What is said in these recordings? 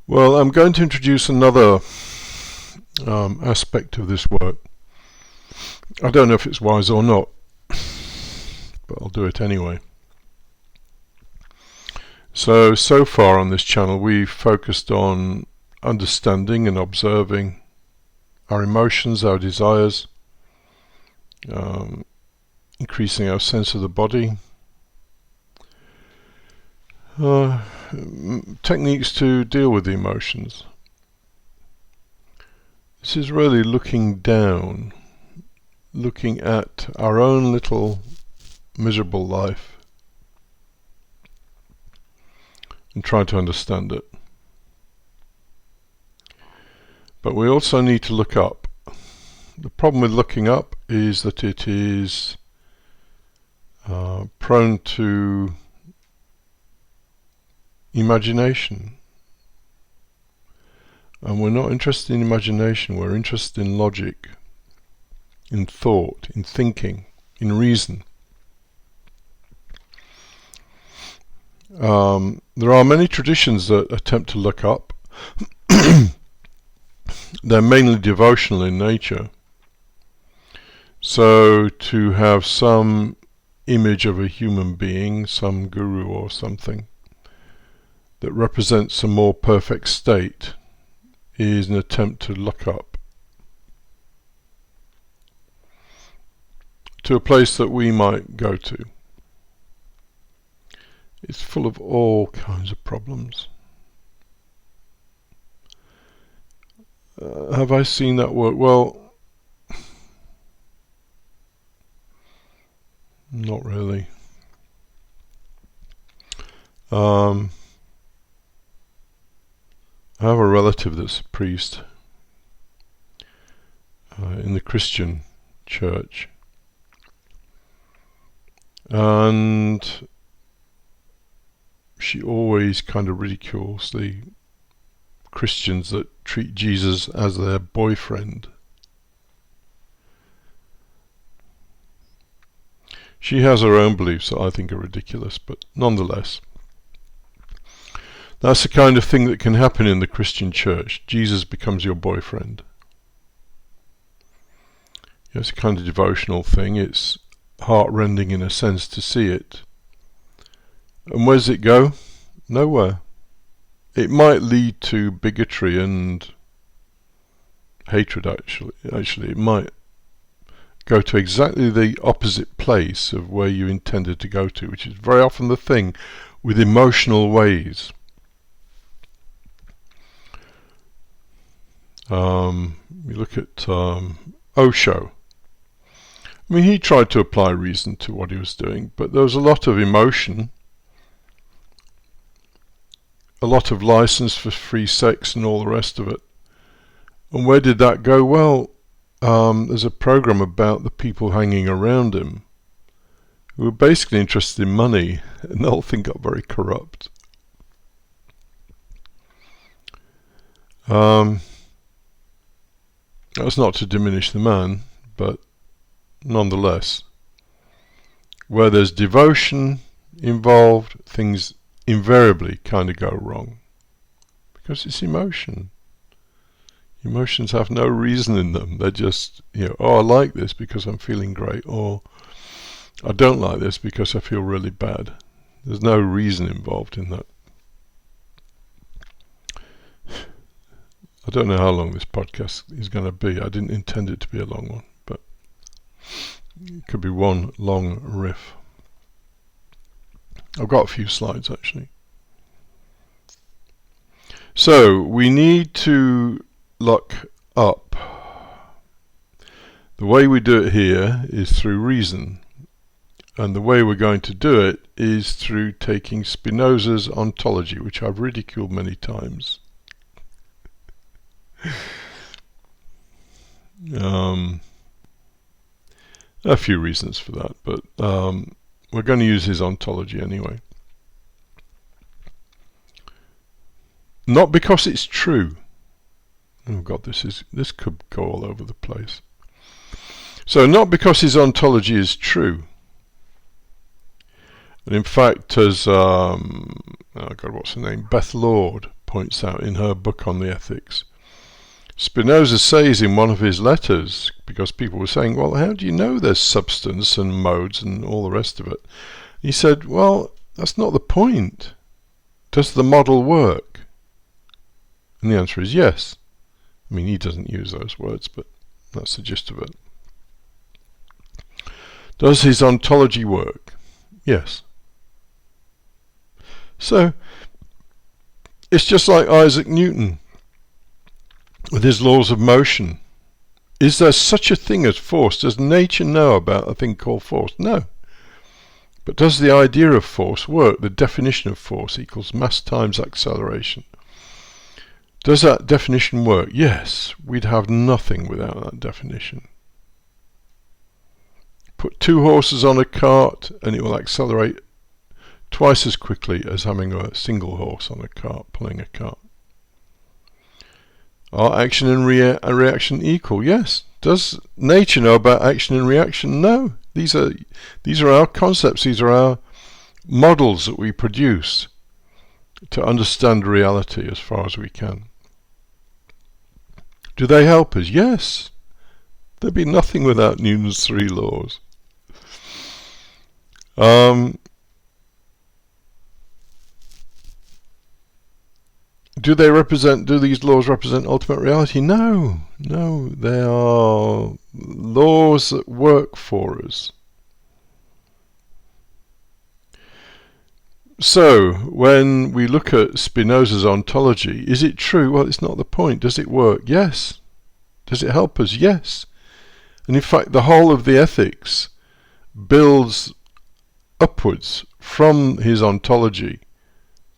Well, I'm going to introduce another aspect of this work. I don't know if it's wise or not, but I'll do it anyway. So far on this channel we've focused on understanding and observing our emotions, our desires, increasing our sense of the body, techniques to deal with the emotions. This is really looking down, looking at our own little miserable life and trying to understand it. But we also need to look up. The problem with looking up is that it is prone to imagination. And we're not interested in imagination, we're interested in logic, in thought, in thinking, in reason. There are many traditions that attempt to look up. They're mainly devotional in nature. So to have some image of a human being, some guru or something, that represents a more perfect state is an attempt to look up to a place that we might go to. It's full of all kinds of problems. Have I seen that work? Well, not really. I have a relative that's a priest in the Christian church, and she always kind of ridicules the Christians that treat Jesus as their boyfriend. She has her own beliefs that I think are ridiculous, but nonetheless, that's the kind of thing that can happen in the Christian church. Jesus becomes your boyfriend. It's a kind of devotional thing. It's heart-rending in a sense to see it. And where does it go? Nowhere. It might lead to bigotry and hatred, actually. It might go to exactly the opposite place of where you intended to go to, which is very often the thing with emotional ways. You look at Osho. I mean, he tried to apply reason to what he was doing, but there was a lot of emotion, a lot of license for free sex and all the rest of it. And where did that go? Well, there's a program about the people hanging around him who were basically interested in money, and the whole thing got very corrupt. That's not to diminish the man, but nonetheless, where there's devotion involved, things invariably kind of go wrong, because it's emotion. Emotions have no reason in them. They're just, oh, I like this because I'm feeling great, or I don't like this because I feel really bad. There's no reason involved in that. I don't know how long this podcast is going to be. I didn't intend it to be a long one, but it could be one long riff. I've got a few slides actually. So we need to look up. The way we do it here is through reason, and the way we're going to do it is through taking Spinoza's ontology, which I've ridiculed many times. A few reasons for that, but we're going to use his ontology anyway. Not because it's true. Oh God, this could go all over the place. So not because his ontology is true. And in fact, as oh God, what's her name? Beth Lord points out in her book on the ethics. Spinoza says in one of his letters, because people were saying, well, how do you know there's substance and modes and all the rest of it? He said, well, that's not the point. Does the model work? And the answer is yes. I mean, he doesn't use those words, but that's the gist of it. Does his ontology work? Yes. So, it's just like Isaac Newton with his laws of motion. Is there such a thing as force? Does nature know about a thing called force? No. But does the idea of force work? The definition of force equals mass times acceleration. Does that definition work? Yes. We'd have nothing without that definition. Put 2 horses on a cart and it will accelerate twice as quickly as having a single horse on a cart pulling a cart. Are action and reaction equal? Yes. Does nature know about action and reaction? No. These are our concepts. These are our models that we produce to understand reality as far as we can. Do they help us? Yes. There'd be nothing without Newton's 3 laws. Do these laws represent ultimate reality? No. No, they are laws that work for us. So, when we look at Spinoza's ontology, is it true? Well, it's not the point. Does it work? Yes. Does it help us? Yes. And in fact, the whole of the ethics builds upwards from his ontology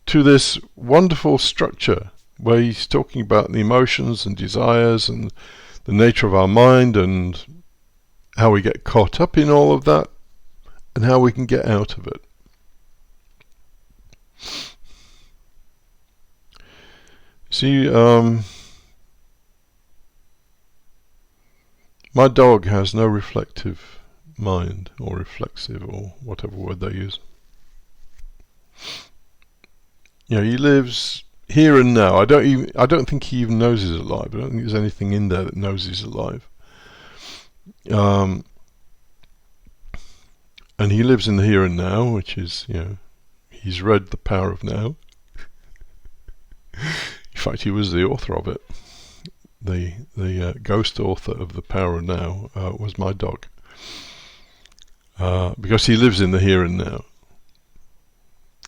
to this wonderful structure where he's talking about the emotions and desires and the nature of our mind and how we get caught up in all of that and how we can get out of it. See, my dog has no reflective mind, or reflexive, or whatever word they use. You know, he lives here and now. I don't think he even knows he's alive. I don't think there's anything in there that knows he's alive. And he lives in the here and now, which is, you know, he's read The Power of Now. In fact, he was the author of it. The ghost author of The Power of Now was my dog. Because he lives in the here and now.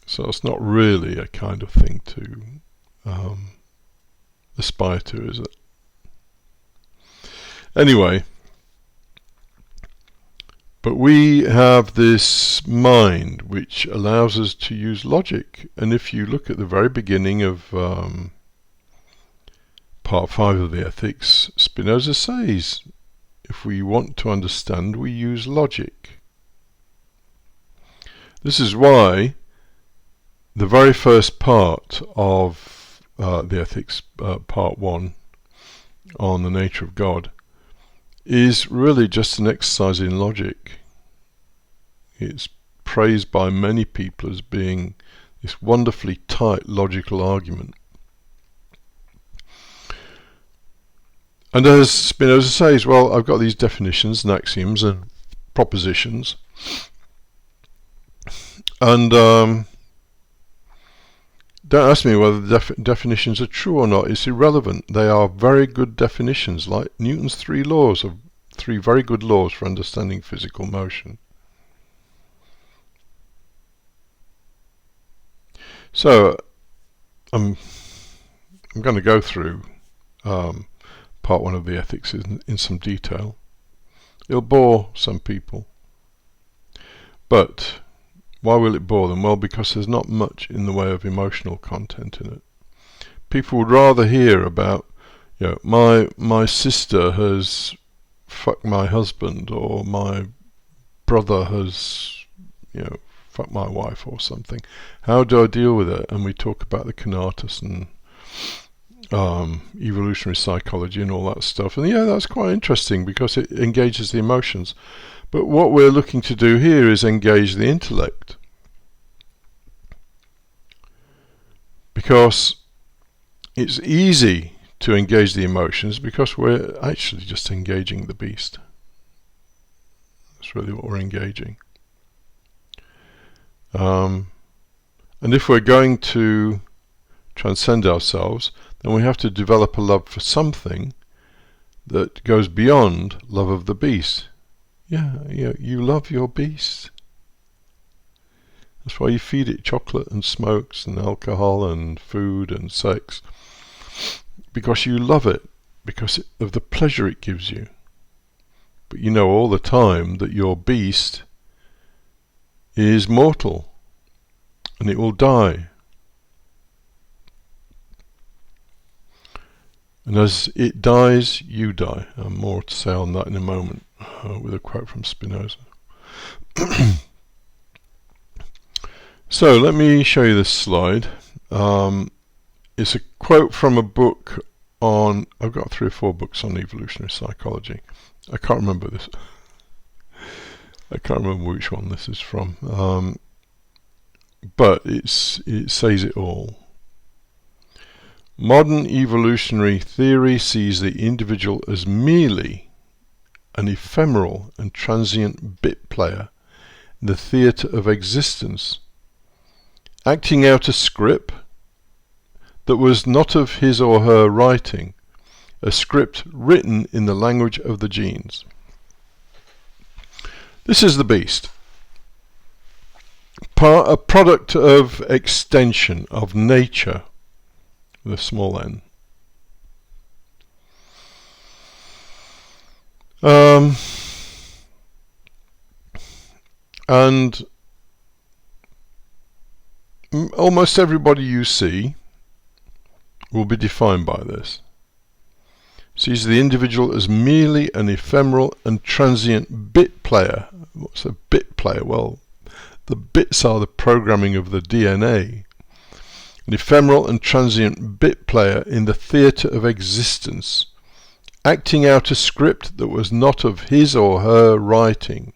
So it's not really a kind of thing to aspire to, is it? Anyway, but we have this mind which allows us to use logic. And if you look at the very beginning of part 5 of the Ethics, Spinoza says, if we want to understand, we use logic. This is why the very first part of the Ethics, part 1, on the nature of God, is really just an exercise in logic. It's praised by many people as being this wonderfully tight logical argument. And as Spinoza says, well, I've got these definitions and axioms and propositions, and don't ask me whether the definitions are true or not. It's irrelevant. They are very good definitions, like Newton's 3 laws, of 3 very good laws for understanding physical motion. So I'm going to go through part 1 of the Ethics in some detail. It'll bore some people, but why will it bore them? Well, because there's not much in the way of emotional content in it. People would rather hear about, you know, my sister has fucked my husband, or my brother has, you know, fucked my wife or something. How do I deal with it? And we talk about the conatus and evolutionary psychology and all that stuff. And yeah, that's quite interesting because it engages the emotions. But what we're looking to do here is engage the intellect. Because it's easy to engage the emotions because we're actually just engaging the beast. That's really what we're engaging. And if we're going to transcend ourselves, then we have to develop a love for something that goes beyond love of the beast. Yeah, you love your beast. That's why you feed it chocolate and smokes and alcohol and food and sex. Because you love it, because of the pleasure it gives you. But you know all the time that your beast is mortal and it will die. And as it dies, you die. More to say on that in a moment with a quote from Spinoza. So let me show you this slide. It's a quote from a book on, I've got 3 or 4 books on evolutionary psychology. I can't remember this. I can't remember which one this is from. But it says it all. Modern evolutionary theory sees the individual as merely an ephemeral and transient bit player in the theatre of existence, acting out a script that was not of his or her writing, a script written in the language of the genes. This is the beast, a product of extension, of nature, with a small n. And almost everybody you see will be defined by this. Sees the individual as merely an ephemeral and transient bit player. What's a bit player? Well, the bits are the programming of the DNA. An ephemeral and transient bit player in the theatre of existence, acting out a script that was not of his or her writing.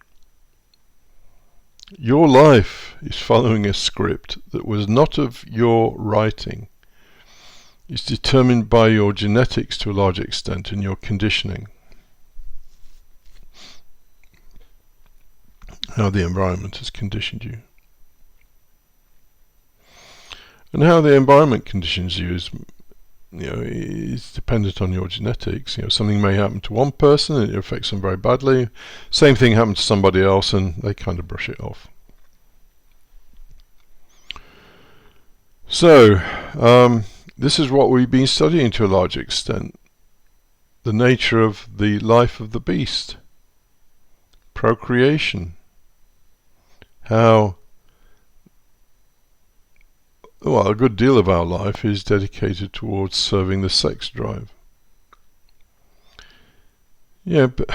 Your life is following a script that was not of your writing. It's determined by your genetics to a large extent and your conditioning. How the environment has conditioned you. And how the environment conditions you is dependent on your genetics. Something may happen to one person and it affects them very badly. Same thing happens to somebody else and they kind of brush it off. So, this is what we've been studying to a large extent. The nature of the life of the beast. Procreation. How a good deal of our life is dedicated towards serving the sex drive. Yeah, but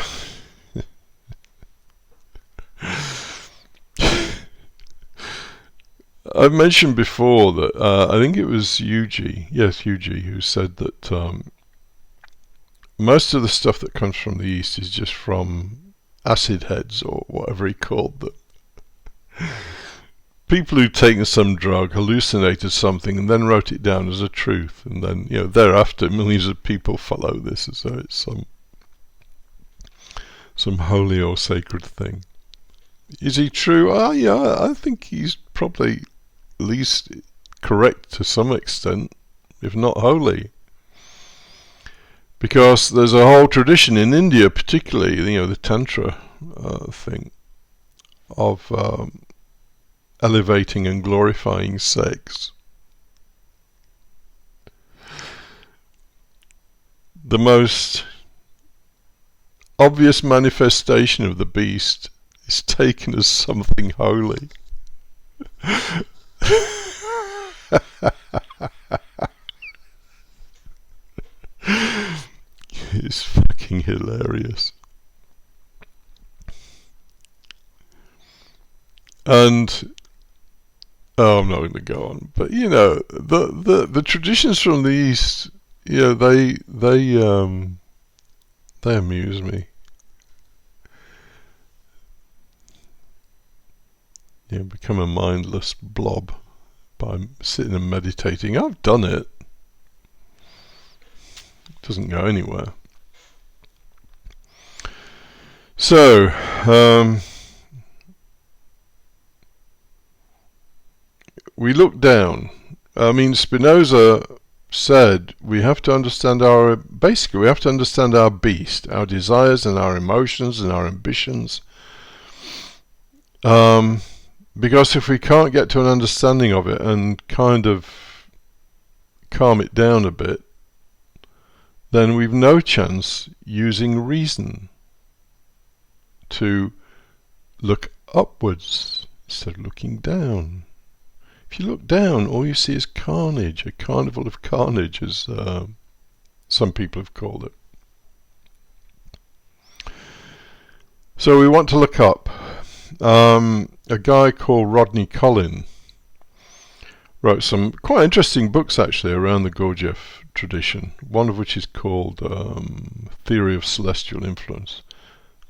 I've mentioned before that I think it was Yuji, who said that most of the stuff that comes from the East is just from acid heads or whatever he called them. People who'd taken some drug, hallucinated something, and then wrote it down as a truth, and then thereafter millions of people follow this as though it's some holy or sacred thing. Is he true? Yeah, I think he's probably at least correct to some extent, if not holy. Because there's a whole tradition in India, particularly, the Tantra thing, of elevating and glorifying sex. The most obvious manifestation of the beast is taken as something holy. It's fucking hilarious. And I'm not going to go on, but the traditions from the East, they amuse me. Become a mindless blob by sitting and meditating. I've done it. doesn't go anywhere. So, we look down. I mean, Spinoza said we have to understand basically we have to understand our beast, our desires and our emotions and our ambitions. Because if we can't get to an understanding of it and kind of calm it down a bit, then we've no chance using reason to look upwards instead of looking down. If you look down, all you see is carnage, a carnival of carnage, as some people have called it. So we want to look up. A guy called Rodney Collin wrote some quite interesting books actually around the Gurdjieff tradition, one of which is called Theory of Celestial Influence.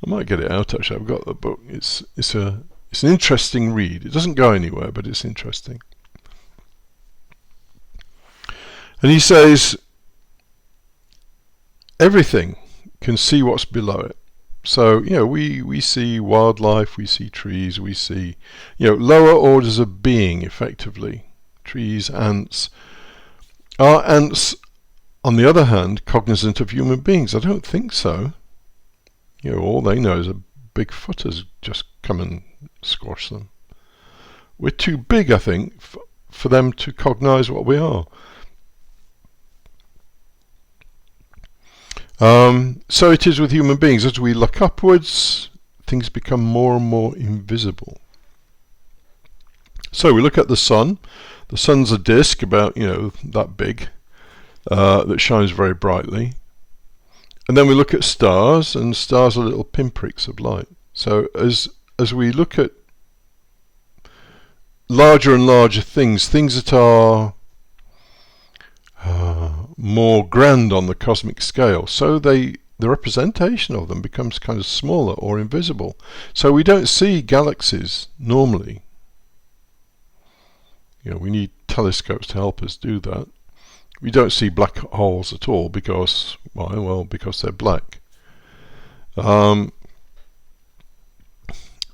I might get it out actually. I've got the book. It's an interesting read. It doesn't go anywhere, but it's interesting. And he says everything can see what's below it. So, we see wildlife, we see trees, we see, lower orders of being, effectively. Trees, ants. Are ants, on the other hand, cognizant of human beings? I don't think so. All they know is a big foot has just come and squashed them. We're too big, I think, for them to cognize what we are. So it is with human beings. As we look upwards, things become more and more invisible. So we look at the sun. The sun's a disk about, that big, that shines very brightly. And then we look at stars, and stars are little pinpricks of light. So as we look at larger and larger things that are more grand on the cosmic scale, so the representation of them becomes kind of smaller or invisible. So we don't see galaxies normally. We need telescopes to help us do that. We don't see black holes at all because, why? Well, because they're black.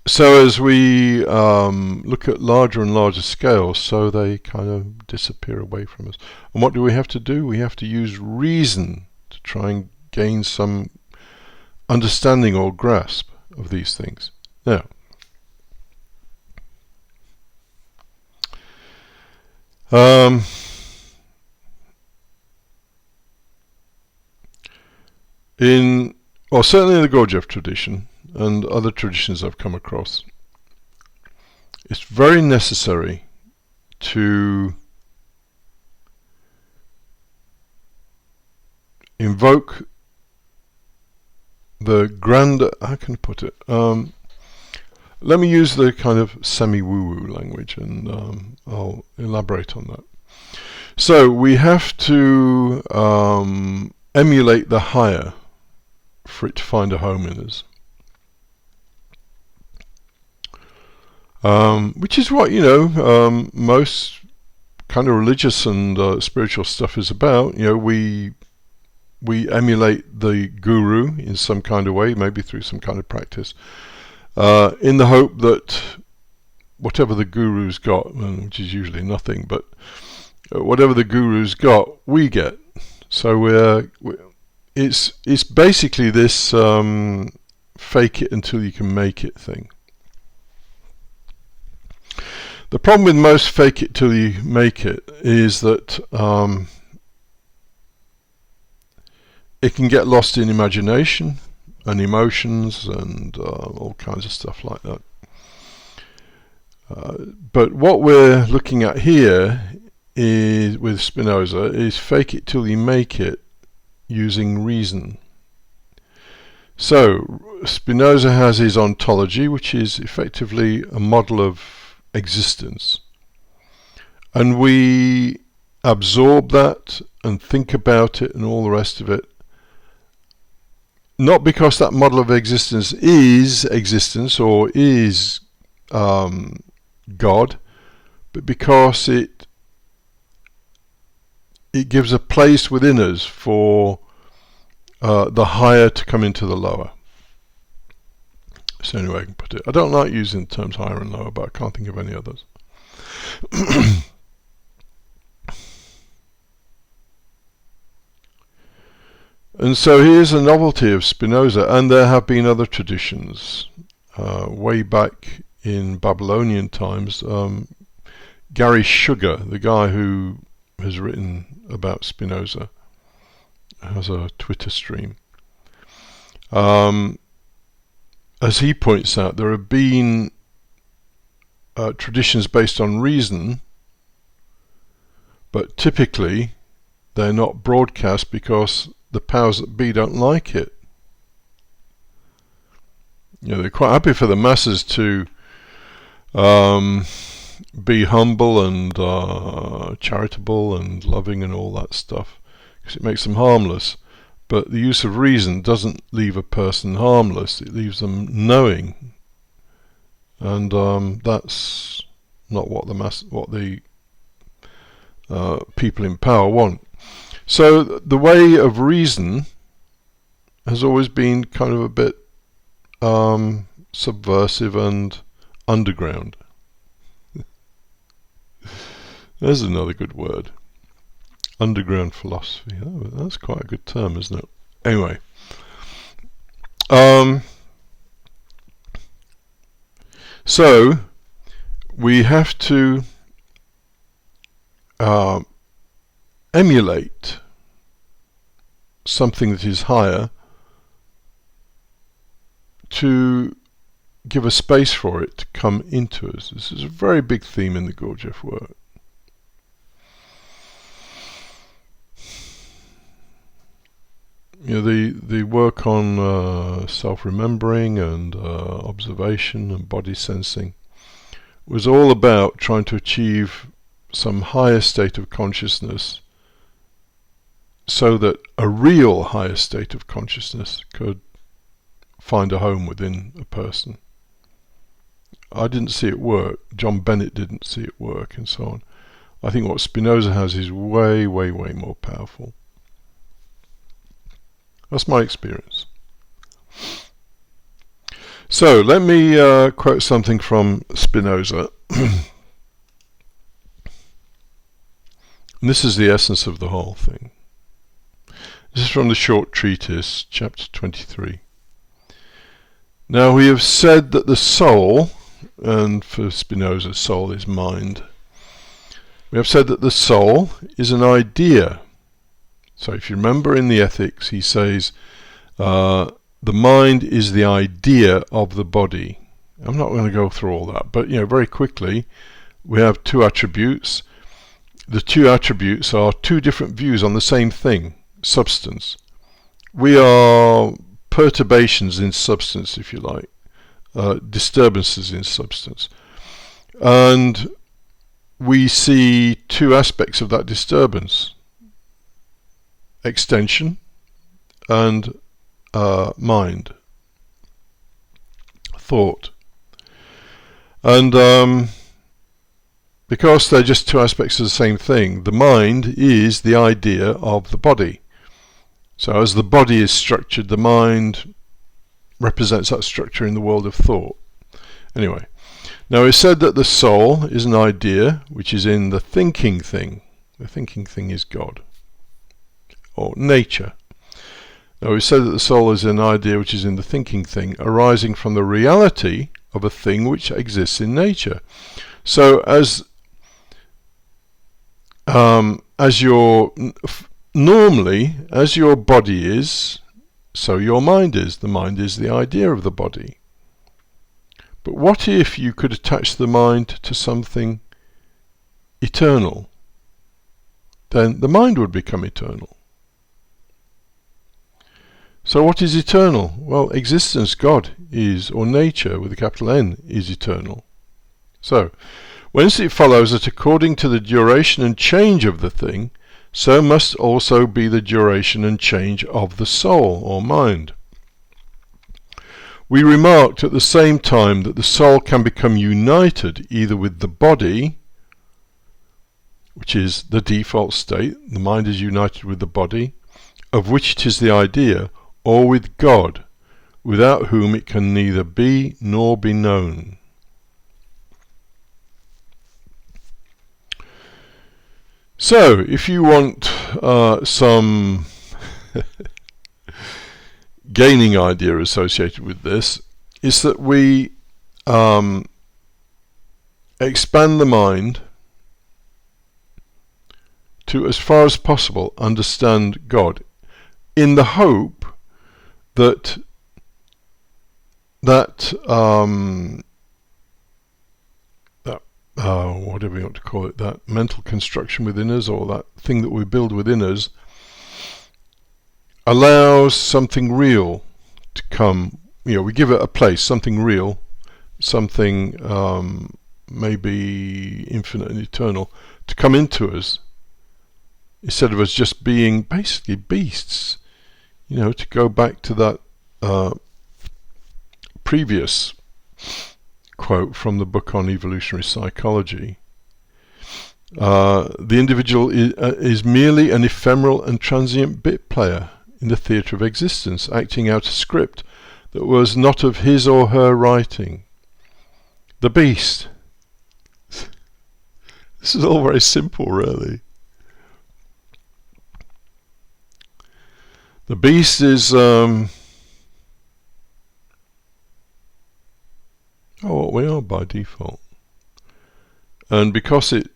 So as we look at larger and larger scales, so they kind of disappear away from us. And what do we have to do? We have to use reason to try and gain some understanding or grasp of these things. Now, certainly in the Gurdjieff tradition and other traditions I've come across, it's very necessary to invoke the grand, how can I put it? Let me use the kind of semi-woo-woo language, and I'll elaborate on that. So we have to emulate the higher for it to find a home in us. Which is what, most kind of religious and spiritual stuff is about. We emulate the guru in some kind of way, maybe through some kind of practice, in the hope that whatever the guru's got, which is usually nothing, but whatever the guru's got, we get. So it's basically this fake it until you can make it thing. The problem with most fake it till you make it is that it can get lost in imagination and emotions and all kinds of stuff like that. But what we're looking at here is, with Spinoza, is fake it till you make it using reason. So Spinoza has his ontology, which is effectively a model of existence, and we absorb that and think about it and all the rest of it, not because that model of existence is existence or is God, but because it gives a place within us for the higher to come into the lower. That's the only way I can put it. I don't like using the terms higher and lower, but I can't think of any others. And so here's a novelty of Spinoza, and there have been other traditions. Way back in Babylonian times, Gary Sugar, the guy who has written about Spinoza, has a Twitter stream. As he points out, there have been traditions based on reason, but typically they're not broadcast because the powers that be don't like it. They're quite happy for the masses to be humble and charitable and loving and all that stuff, because it makes them harmless. But the use of reason doesn't leave a person harmless, it leaves them knowing. And that's not what the people in power want. So the way of reason has always been kind of a bit subversive and underground. There's another good word. Underground philosophy. Oh, that's quite a good term, isn't it? Anyway. So we have to emulate something that is higher to give a space for it to come into us. This is a very big theme in the Gurdjieff work. The work on self-remembering and observation and body sensing was all about trying to achieve some higher state of consciousness so that a real higher state of consciousness could find a home within a person. I didn't see it work. John Bennett didn't see it work, and so on. I think what Spinoza has is way, way, way more powerful. That's my experience. So let me quote something from Spinoza. And this is the essence of the whole thing. This is from the short treatise, chapter 23. Now we have said that the soul, and for Spinoza soul is mind, we have said that the soul is an idea. So if you remember in the Ethics, he says the mind is the idea of the body. I'm not going to go through all that, but very quickly we have two attributes. The two attributes are two different views on the same thing, substance. We are perturbations in substance, if you like, disturbances in substance. And we see two aspects of that disturbance: extension and mind, thought. And because they're just two aspects of the same thing, the mind is the idea of the body. So as the body is structured, the mind represents that structure in the world of thought. Anyway, now it's said that the soul is an idea which is in the thinking thing. The thinking thing is God, or nature. Now we said that the soul is an idea which is in the thinking thing, arising from the reality of a thing which exists in nature. So normally, as your body is, so your mind is. The mind is the idea of the body. But what if you could attach the mind to something eternal? Then the mind would become eternal. So what is eternal? Well, existence, God, is, or nature with a capital N, is eternal. So, whence it follows that according to the duration and change of the thing, so must also be the duration and change of the soul, or mind. We remarked at the same time that the soul can become united either with the body, which is the default state, the mind is united with the body, of which it is the idea, or with God, without whom it can neither be nor be known. So, if you want some gaining idea associated with this, is that we expand the mind to, as far as possible, understand God, in the hope that whatever you want to call it, that mental construction within us, or that thing that we build within us, allows something real to come. We give it a place, something real, something maybe infinite and eternal, to come into us, instead of us just being basically beasts. To go back to that previous quote from the book on evolutionary psychology. The individual is merely an ephemeral and transient bit player in the theatre of existence, acting out a script that was not of his or her writing. The beast. This is all very simple, really. The beast is what we are by default. And because it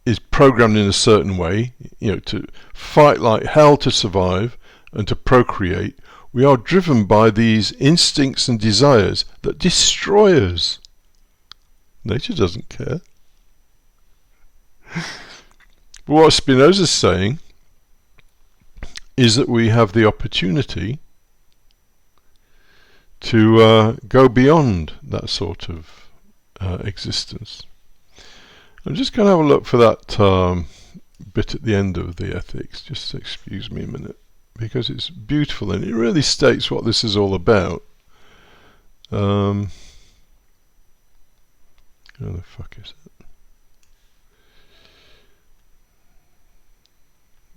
is programmed in a certain way, to fight like hell to survive and to procreate, we are driven by these instincts and desires that destroy us. Nature doesn't care. But what Spinoza is saying is that we have the opportunity to go beyond that sort of existence. I'm just going to have a look for that bit at the end of the ethics. Just excuse me a minute, because it's beautiful and it really states what this is all about. Where the fuck is it?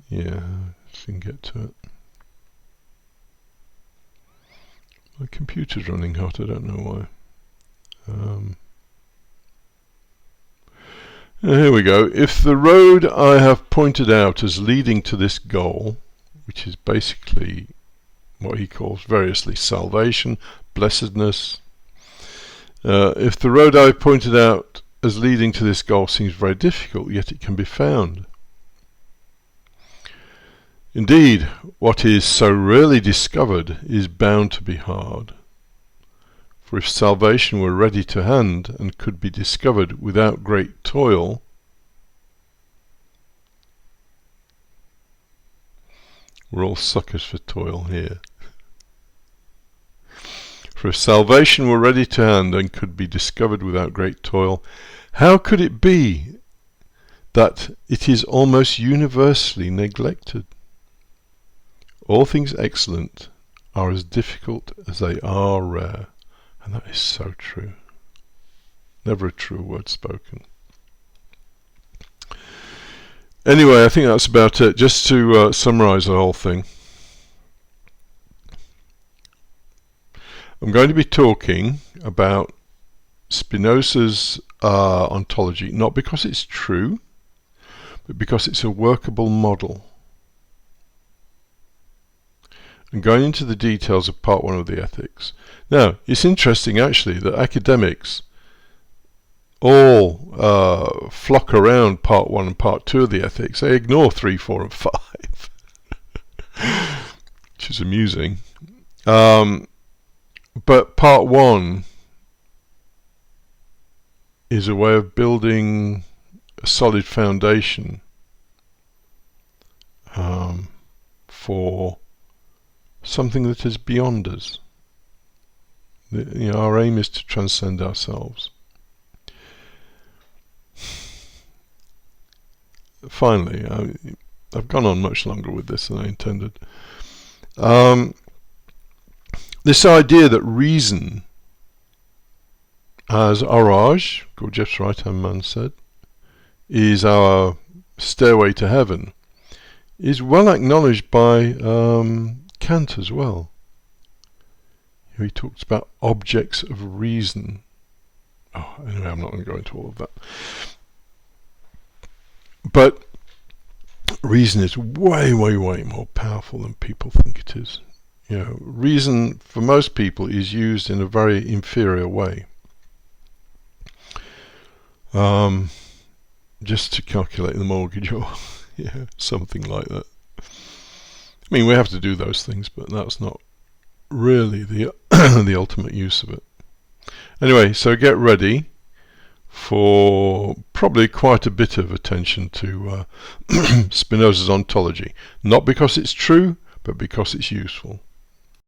Yeah, let's see if we can get to it. My computer's running hot, I don't know why. Here we go. If the road I have pointed out as leading to this goal, which is basically what he calls variously salvation, blessedness, if the road I have pointed out as leading to this goal seems very difficult, yet it can be found. Indeed, what is so rarely discovered is bound to be hard. For if salvation were ready to hand and could be discovered without great toil, we're all suckers for toil here. For if salvation were ready to hand and could be discovered without great toil, how could it be that it is almost universally neglected? All things excellent are as difficult as they are rare. And that is so true. Never a true word spoken. Anyway, I think that's about it. Just to summarize the whole thing. I'm going to be talking about Spinoza's ontology, not because it's true, but because it's a workable model. And going into the details of part 1 of the ethics. Now, it's interesting actually that academics all flock around part 1 and part 2 of the ethics. They ignore 3, 4 and 5, which is amusing. But part 1 is a way of building a solid foundation for something that is beyond us. Our aim is to transcend ourselves. Finally, I've gone on much longer with this than I intended. This idea that reason, as Orage, Gurdjieff's right-hand man, said, is our stairway to heaven, is well acknowledged by Kant as well. He talks about objects of reason. Oh, anyway, I'm not going to go into all of that. But reason is way, way, way more powerful than people think it is. You know, reason for most people is used in a very inferior way. Just to calculate the mortgage or yeah, something like that. I mean, we have to do those things, but that's not really the the ultimate use of it. Anyway, so get ready for probably quite a bit of attention to Spinoza's ontology. Not because it's true, but because it's useful.